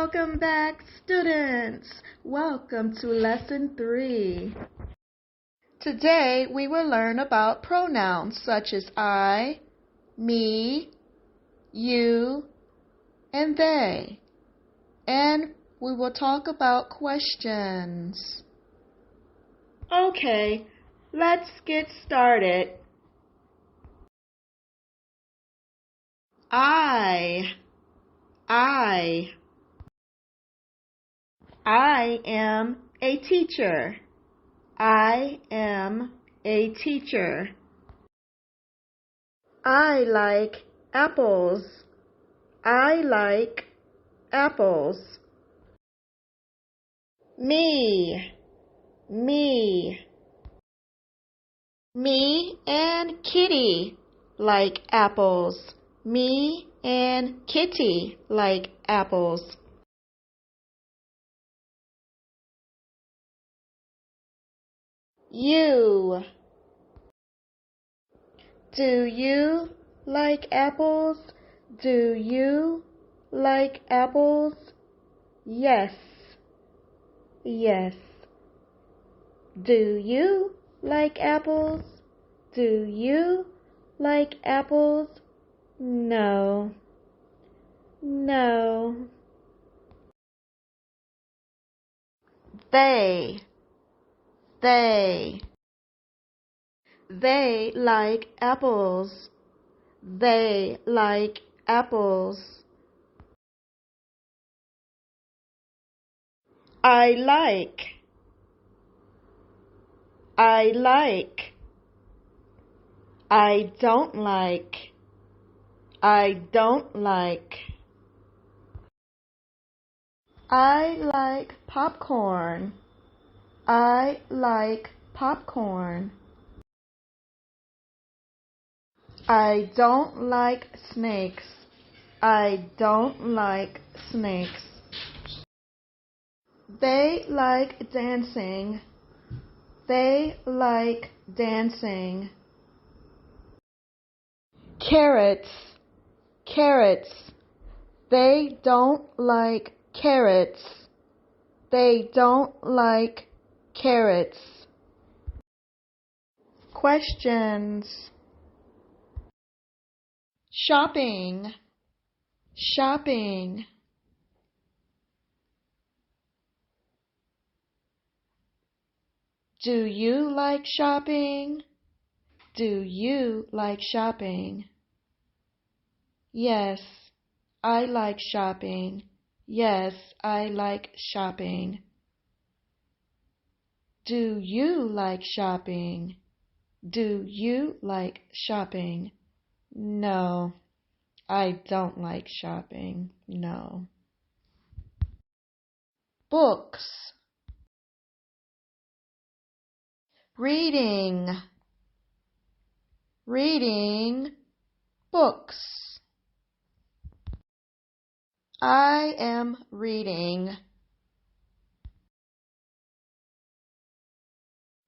Welcome back, students. Welcome to Lesson 3. Today we will learn about pronouns such as I, me, you, and they. And we will talk about questions. Okay, let's get started. I am a teacher. I am a teacher. I like apples. I like apples. Me and Kitty like apples. Me and Kitty like apples. You. Do you like apples? Do you like apples? Yes. Yes. Do you like apples? Do you like apples? No. No. They like apples. They like apples. I like. I don't like. I don't like. I like popcorn. I like popcorn. I don't like snakes. I don't like snakes. They like dancing. They like dancing. Carrots. They don't like carrots. They don't like carrots. Questions. Shopping. Do you like shopping? Do you like shopping? Yes, I like shopping. Yes, I like shopping. Do you like shopping? Do you like shopping? No, I don't like shopping. No. Books. Reading books. I am reading.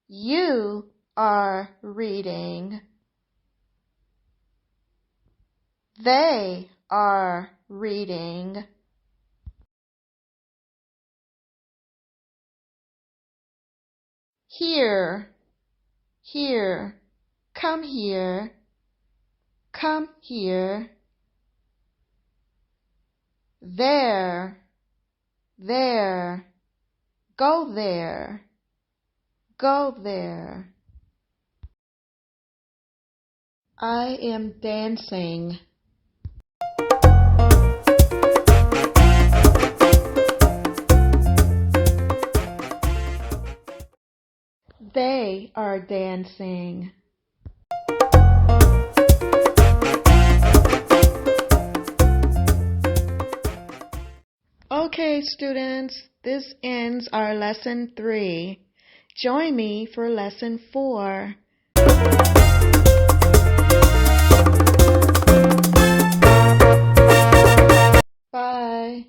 You are reading. They are reading. Here. Come here. Come here. There. Go there. Go there. I am dancing. They are dancing. Okay, students, this ends our Lesson 3. Join me for Lesson 4. Bye.